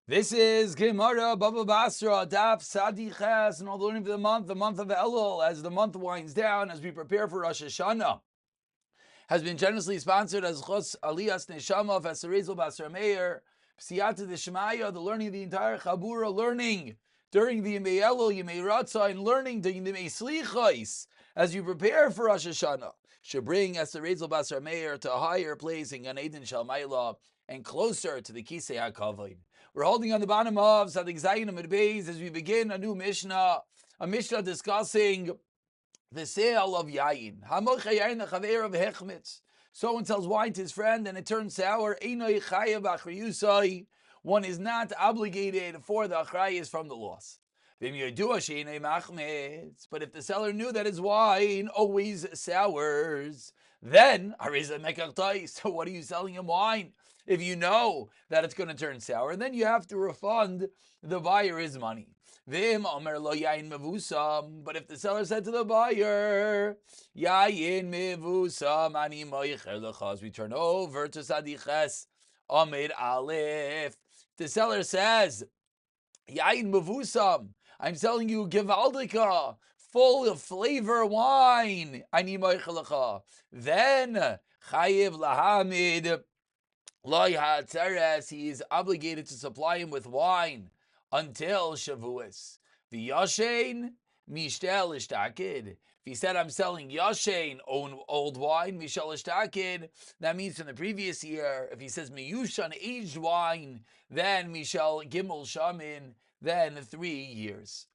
This is Gemara Baba Basra Daf Sadiches, and all the learning for the month of Elul, as the month winds down, as we prepare for Rosh Hashanah, has been generously sponsored as Chos Aliyas Neshama of Rizal Basra מאיר, Psiyata Deshmaya, the learning of the entire Chabura, learning during the Yemei Elul, Yemei Ratzah, and learning during the Yemei Slichos, as you prepare for Rosh Hashanah, should bring Rizal Basra מאיר to a higher place in Gan Eden Shalmaila and closer to the Kisei HaKavod. We're holding on the bottom of Sadik Zayin Amid Beis as we begin a new Mishnah, a Mishnah discussing the sale of Yayin. Hamocha Yayin the Chaver of Hechmitz. Someone sells wine to his friend and it turns sour. Einoi Chayav Achriyusai. One is not obligated for the achrayus from the loss. But if the seller knew that his wine always sours, then so what are you selling him wine? If you know that it's going to turn sour, then you have to refund the buyer his money. But if the seller said to the buyer, Yayin mevusam ani moicher lechaz, we turn over to Sadiches Amid Aleph. The seller says, Yayin mevusam, I'm selling you Gevaldika, full of flavor wine. Ani moicher lecha. Then Chayiv lahamid. He is obligated to supply him with wine until Shavuos. The Yashain Mishtel Ishtakid. If he said, I'm selling Yashain, old wine, Mishel Ishtakid, that means from the previous year. If he says Miyushan, aged wine, then Mishel Gimel Shamin, then 3 years.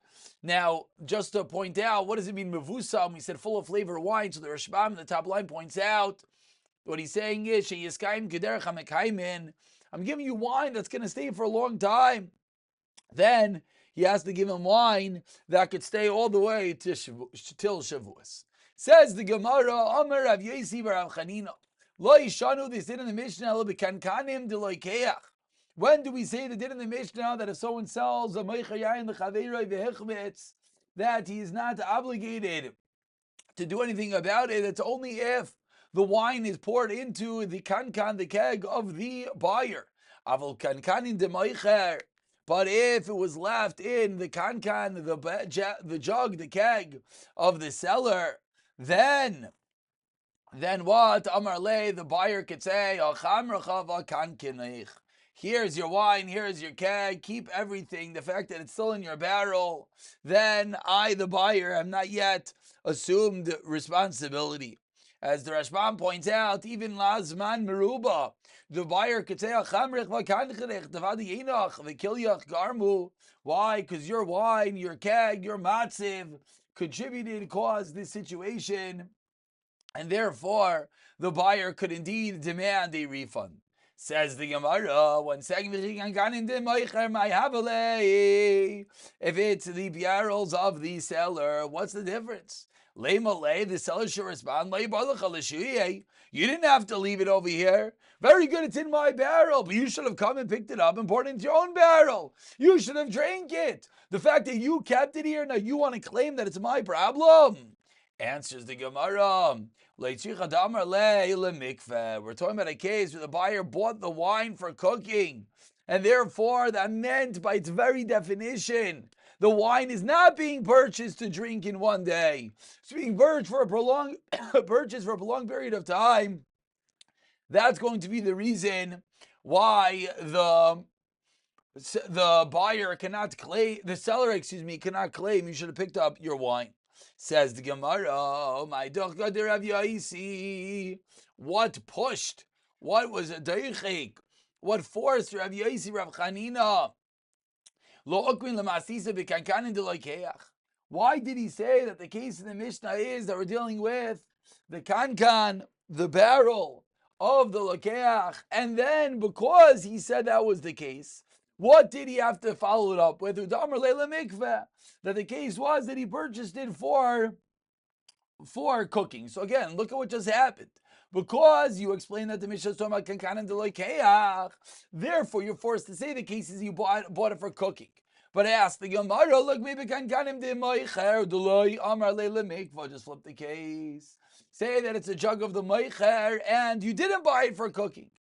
Now, just to point out, what does it mean, Mevusam? We said full of flavor wine, so the Rashbam in the top line points out what he's saying is, I'm giving you wine that's going to stay for a long time. Then he has to give him wine that could stay all the way till Shavuos. Says the Gemara, Amar Rav Yosi Rav Chanina, Lo Yishanu, they said in the Mishnah, Lo Bekankanim de Lo Keach. When do we say they did in the Mishnah that if someone sells a Meicha Yayin the Chaveroi v'Hechmetz, that he is not obligated to do anything about it? It's only if the wine is poured into the kankan, the keg of the buyer. Aval kankanin de moicher. But if it was left in the kankan, the jug, the keg of the seller, then what? Amar le, the buyer could say, here's your wine, here's your keg, keep everything. The fact that it's still in your barrel, then I, the buyer, have not yet assumed responsibility. As the Rashbam points out, even Lazman Meruba, the buyer could say, why? Because your wine, your keg, your matziv contributed, caused this situation, and therefore the buyer could indeed demand a refund. Says the Gemara, if it's the barrels of the seller, what's the difference? The seller should respond, you didn't have to leave it over here. Very good, it's in my barrel, but you should have come and picked it up and poured it into your own barrel. You should have drank it. The fact that you kept it here, now you want to claim that it's my problem. Answers the Gemara, we're talking about a case where the buyer bought the wine for cooking, and therefore that meant by its very definition, the wine is not being purchased to drink in one day. It's being purchased for a prolonged period of time. That's going to be the reason why the buyer cannot claim, the seller, cannot claim you should have picked up your wine. Says the Gemara, my dochka de Rav Yosi, what pushed? What was a deichik? What forced Rav Yosi, Rav Chanina? Why did he say that the case in the Mishnah is that we're dealing with the kankan, the barrel of the lokeach, and then because he said that was the case, what did he have to follow it up with? That the case was that he purchased it for cooking. So again, look at what just happened. Because you explained that the Mishnah is talking about kankan and deloikeach, therefore you're forced to say the cases you bought it for cooking. But ask the Gemara, look, maybe kankanim de moicher deloy amar leile mikvah. Just flip the case. Say that it's a jug of the moicher and you didn't buy it for cooking.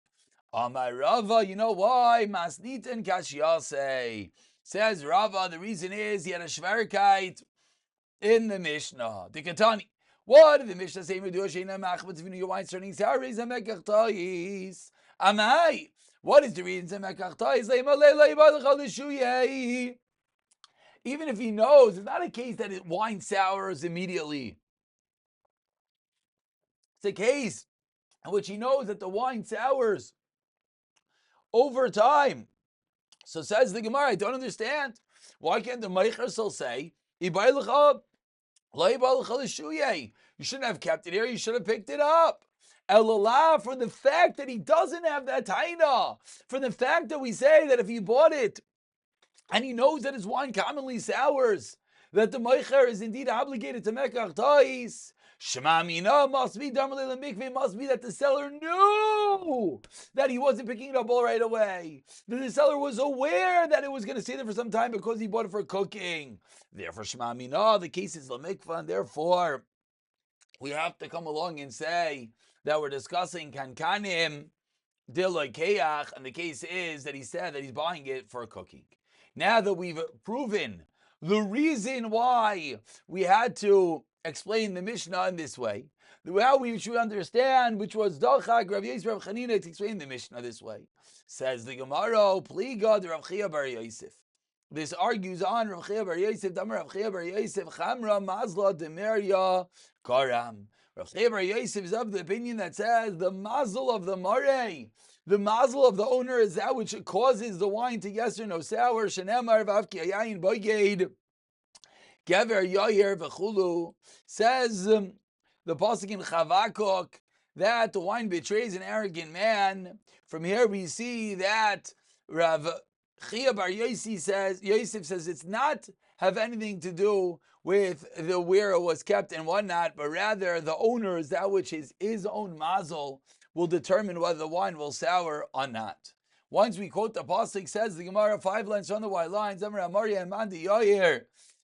Amar Rava, you know why? Masnitin kashyase. Says Rava, the reason is he had a shverkeit in the Mishnah. The Katani. What did the Mishnah say? Your wine turning sour. Amai. What is the reason? Even if he knows, it's not a case that wine sours immediately. It's a case in which he knows that the wine sours over time. So says the Gemara, I don't understand. Why can't the Meicher still say, you shouldn't have kept it here, you should have picked it up. Elala, for the fact that he doesn't have that taina, for the fact that we say that if he bought it and he knows that his wine commonly sours, that the Meicher is indeed obligated to mekach tais. Shema mina must be darmalei lemikveh, must be that the seller knew that he wasn't picking it up all right away. That the seller was aware that it was going to stay there for some time because he bought it for cooking. Therefore, shema mina, the case is lemikveh, and therefore we have to come along and say that we're discussing kankanim dilokeach, and the case is that he said that he's buying it for cooking. Now that we've proven the reason why we had to explain the Mishnah in this way, how we should understand, which was Dachak Rav Yosef Rav Chanina to explain the Mishnah this way. Says the Gemara, Pliga de Rav Chia bar Yosef. This argues on Rav Chia bar Yosef, Damar Rav Chia bar Yosef, Chamra Mazla Demeria Karam. Rav Chia bar Yosef is of the opinion that says the mazel of the marei, the mazel of the owner, is that which causes the wine to yes or no sour. Shenemar v'avki ayayin boiged gever yair v'chulu. Says the pasuk in Chavakuk that the wine betrays an arrogant man. From here we see that Rav Chia bar Yosef says it's not have anything to do with the where it was kept and whatnot, but rather the owner is that which is his own mazel will determine whether the wine will sour or not. Once we quote the pasuk, says the Gemara 5 lines on the white lines,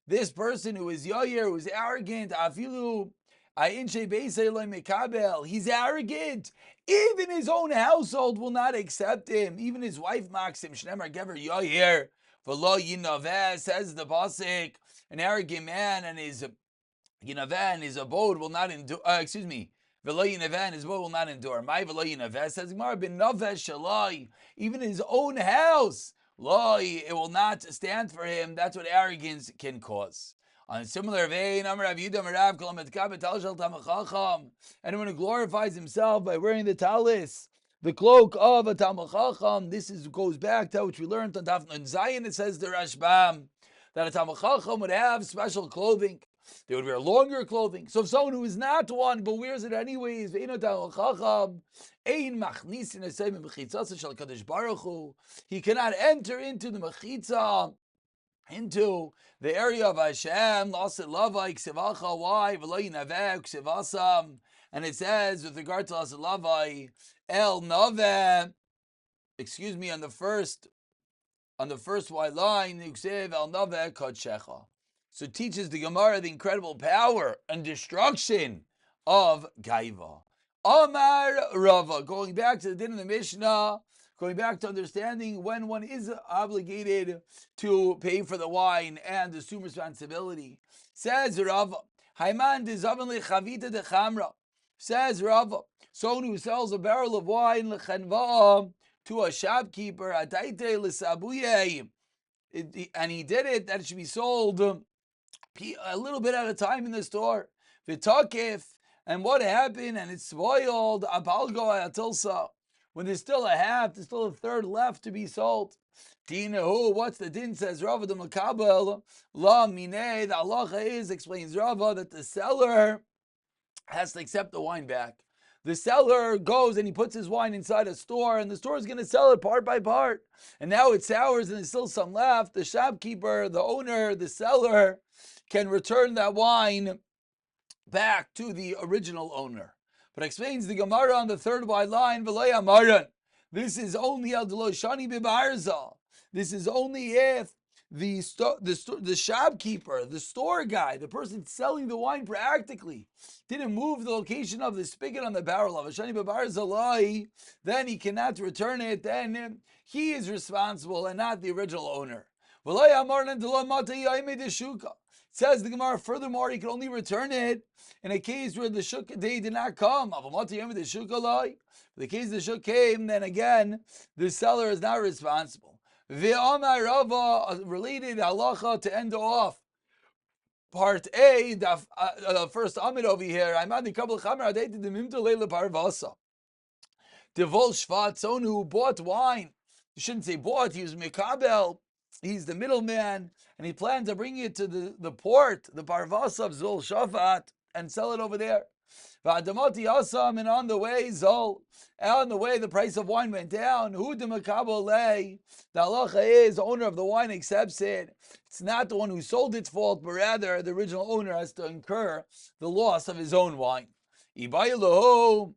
this person who is Yair, who is arrogant, afilu he's arrogant. Even his own household will not accept him. Even his wife mocks him. Shnemar gever Yair v'lo yinaveh, says the pasuk, an arrogant man and his yinaveh and his abode will not endure. V'lo yinaveh and his abode will not endure. My v'lo yinaveh, says Gemara, ben naveh shalai, even his own house, it will not stand for him. That's what arrogance can cause. On a similar vein, anyone who glorifies himself by wearing the talis, the cloak of a Talmid Chacham, goes back to which we learned on Daf Yomi. It says the Rashbam that a Talmid Chacham would have special clothing. They would wear longer clothing. So if someone who is not one but wears it anyways, he cannot enter into the mechitza, into the area of Hashem. Why? And it says with regard to Lasid Lavai, El Naveh, on the first white line, El Naveh Kodshecha. So it teaches the Gemara the incredible power and destruction of Gaiva. Amar Rava, going back to the din of the Mishnah, going back to understanding when one is obligated to pay for the wine and assume responsibility. Says Rava, Haiman dezavan lechavita de chamra. Says Rava, someone who sells a barrel of wine lechanva to a shopkeeper, ataite lesabuye, and he did it that it should be sold a little bit at a time in the store. V'takif, and what happened? And it's spoiled. Apalgo atilsa. When there's still a half, there's still a third left to be sold. Dinahu, what's the din? Says Rava the Makabel. La mineh. The halacha is, explains Rava, that the seller has to accept the wine back. The seller goes and he puts his wine inside a store, and the store is going to sell it part by part. And now it sours and there's still some left. The shopkeeper, the owner, the seller can return that wine back to the original owner. But explains the Gemara on the third wide line, this is only al shani bibarza. This is only if the shopkeeper, the store guy, the person selling the wine practically didn't move the location of the spigot on the barrel of Ashani Babar Zalai, then he cannot return it. Then he is responsible and not the original owner. Says the Gemara, furthermore, he can only return it in a case where the shuk day did not come. The case the shuk came, then again, the seller is not responsible. V'amar Rava, related halacha to end off part A, the first amid over here. I'm at the couple of chamer adated the mimta leila parvasa. Devol shvat, someone who bought wine. You shouldn't say bought. He was mikabel. He's the middleman, and he planned to bring it to the port, the parvasa of Zol Shafat, and sell it over there. V'adamati asam, and on the way Zol, on the way the price of wine went down. Hu de makabel lei. The halacha is the owner of the wine accepts it. It's not the one who sold its fault, but rather the original owner has to incur the loss of his own wine. Ibaylahu,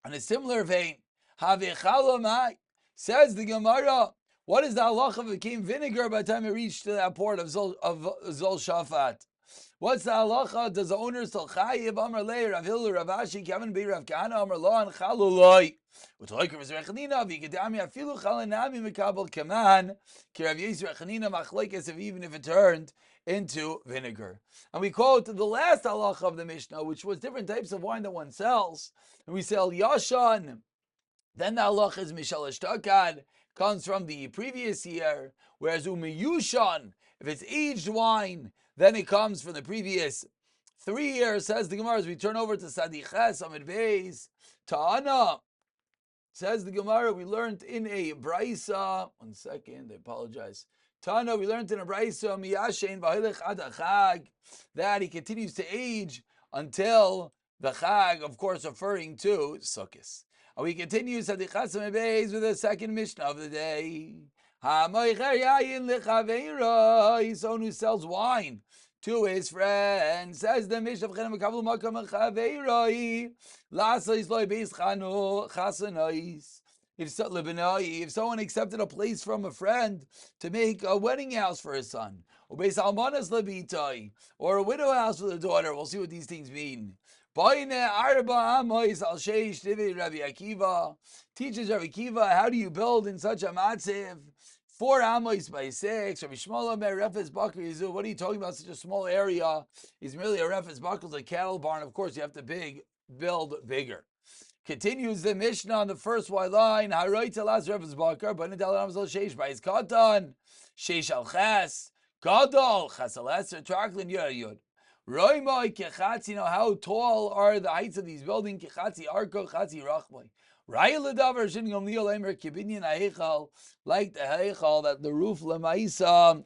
in a similar vein, Havechalomai, says the Gemara, what is the halacha if it became vinegar by the time it reached to that port of Zol Shafat? What's the halacha? Does the owner still chayiv? Amar lei Rav Hillel Rav Ashi Kevin Be Rav Kahana Amar lo and chaluloi. Utoik Rav Zrechanina v'Yikadami afilu chalanami mekabel kaman ki Rav Yisrael Rechanina machlekes even if it turned into vinegar. And we quote the last halacha of the Mishnah, which was different types of wine that one sells, and we sell yashan. Then the halacha is mishal ishtakad, comes from the previous year, whereas umiyushan, if it's aged wine, then it comes from the previous 3 years. Says the Gemara, as we turn over to Sadiches Amid Beis, Ta'ana, says the Gemara, we learned in a Braisa, 1 second, I apologize. Ta'ana, we learned in a Braisa, Miyashein V'Hilech Ad HaChag, that he continues to age until the Chag, of course, referring to Sukkot. And we continue Sadiches Amid Beis with the second Mishnah of the day. Someone who sells wine to his friend, says the Mishnah, if someone accepted a place from a friend to make a wedding house for his son, or a widow house for the daughter, we'll see what these things mean. Teaches Rabbi Akiva, how do you build in such a matziv? 4 amos by 6. Rabbi Shmuel Omer Refes Bakar Yizu. What are you talking about? Such a small area is merely a Refes Bakar, a cattle barn. Of course, you have to build bigger. Continues the Mishnah on the first white line. Haroy telas Refes Bakar, but in Dalanamzal Sheish by his katan. Sheish al Ches. Gadol. Ches al Eser. Traklin Yud Yud. Roimoi Kechatzi. Now, how tall are the heights of these buildings? Kechatzi Arko. Chatzi Rachmoi. Like the heichal, that the roof lemaisa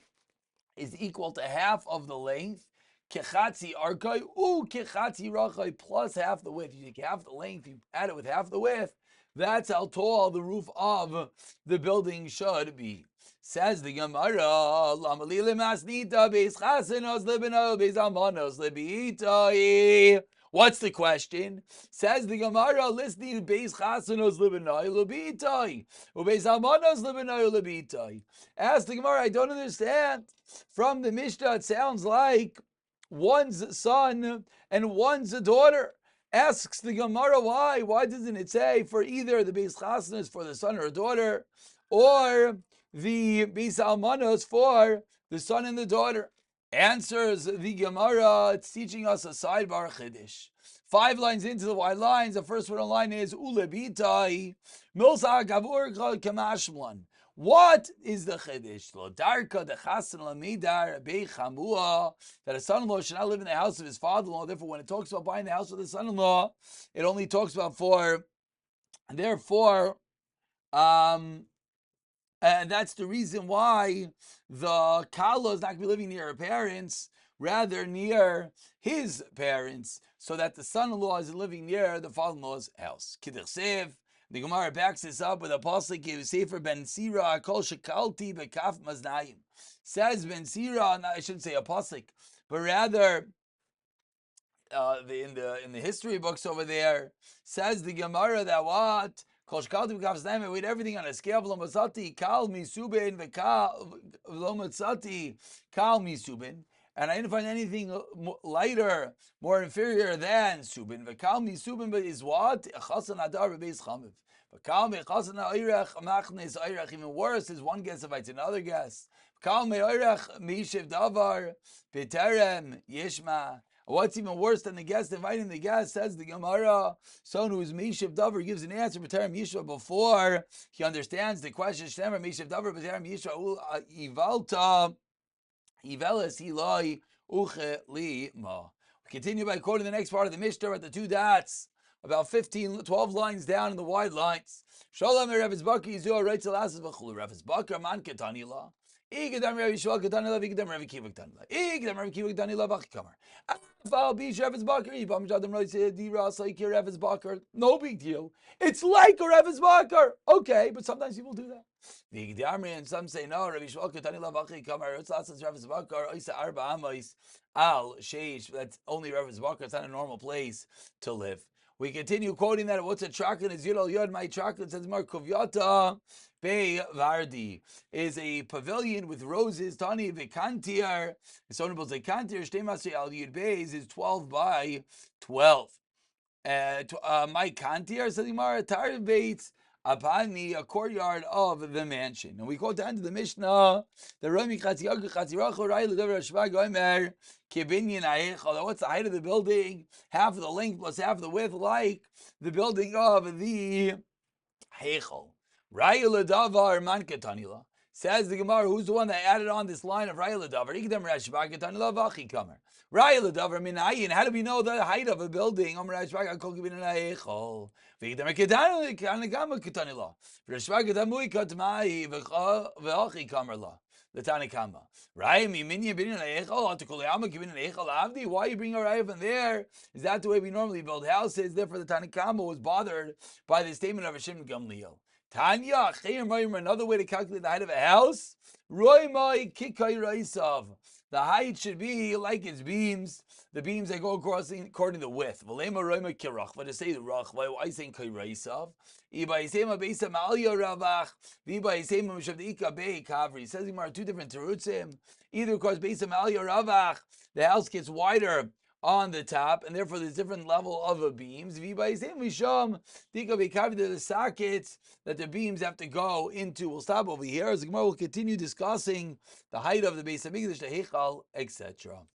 is equal to half of the length. Kechatzi arkai kechatzi rachai, plus half the width. You take half the length, you add it with half the width. That's how tall the roof of the building should be. Says the Gemara, what's the question? Says the Gemara, listening to Beis Chasanos Libinai Lubitai, Ubeis Almanos Libinai Lubitai. Ask the Gemara, I don't understand. From the Mishnah, it sounds like one's son and one's daughter. Asks the Gemara, why? Why doesn't it say for either the Beis Chasanos for the son or daughter, or the Beis Almanos for the son and the daughter? Answers the Gemara, it's teaching us a sidebar chiddush. 5 lines into the white lines, the first one line is Ulebitai, Milsa Gavur Kamashmlan. What is the chiddush? Lodarka the Chasan Lamidar Beichamua, that a son-in-law should not live in the house of his father-in-law. Therefore, when it talks about buying the house of the son-in-law, it only talks about for, and therefore, and that's the reason why the Kala is not going to be living near her parents, rather near his parents, so that the son-in-law is living near the father-in-law's house. Kiddusev, the Gemara backs this up with a pasuk of Sefer Ben Sira, Kol Shekalti Bekaf Maznayim. Says Ben Sira, I shouldn't say a pasuk, but rather in the history books over there, says the Gemara that what? We had everything on a scale. V'lomatzati kal misubin v'lomatzati kal misubin. And I didn't find anything lighter, more inferior than subin. V'kal misubin, but is what? Chasan adar b'beis chamiv. V'kal mechasan ha'irech machnes ha'irech. Even worse is one guest invites another guest. V'kal me'irech me'ishiv davar b'terem yishma. What's even worse than the guest inviting the guest, says the Gemara, someone who is Mishiv Davar gives an answer b'terem Yishva before he understands the question. Shnemer Mishiv Davar b'terem Yishva ivalta ivelis hiloi uche li ma. We continue by quoting the next part of the Mishnah at the two dots, about 12 lines down in the wide lines. Shalom Revis Bakar Yizua Reitzel Asas v'chulu Revis Bakar man ketani la. Igdam Revi Shval ketani la v'igdam Revi Kiva ketani la. Igdam Revi Kiva ketani la v'chi kamar. No big deal. It's like a Revis Bakar. Okay, but sometimes people do that. And some say no. That's only Revis Bakar. It's not a normal place to live. We continue quoting that. What's a chocolate? Is Yud Yod my chocolate? Says Mar Kuvyata Be Vardi is a pavilion with roses. Tani Vikantir. So notable Zekantir Shtemasi Al Yud Beis is 12 by 12. My Kantir says Mar Tar Beitz Apani, a courtyard of the mansion. And we go down to the Mishnah. The Romi Chatziyag Chatziracho Rai Ledover Shvag Omer Kibinyan Aichal. What's the height of the building? Half of the length plus half of the width, like the building of the Heichal. Rai Ledavar Man Ketanila. Says the Gemara, who's the one that added on this line of Rai Ledavar? Ikdam Rashvag Ketanila Vachi Kamer. Rai Ledavar Minayin. How do we know the height of a building? Omer Rashvag Kol Kibinyan Aichal. The Tanakama. Why are you bringing a raya from there? Is that the way we normally build houses? Therefore, the Tanakama was bothered by the statement of Hashem Gamliel. Tanya, another way to calculate the height of a house. The height should be like its beams. The beams that go across according to the width. But to say the rach, why I say kairaisav? He says there are two different terutzim. Either because beisa malya ravach, the house gets wider on the top, and therefore there's different level of beams. The sockets that the beams have to go into. We'll stop over here. As the Gemara will continue discussing the height of the Beis Hamikdash, the Heichal, etc.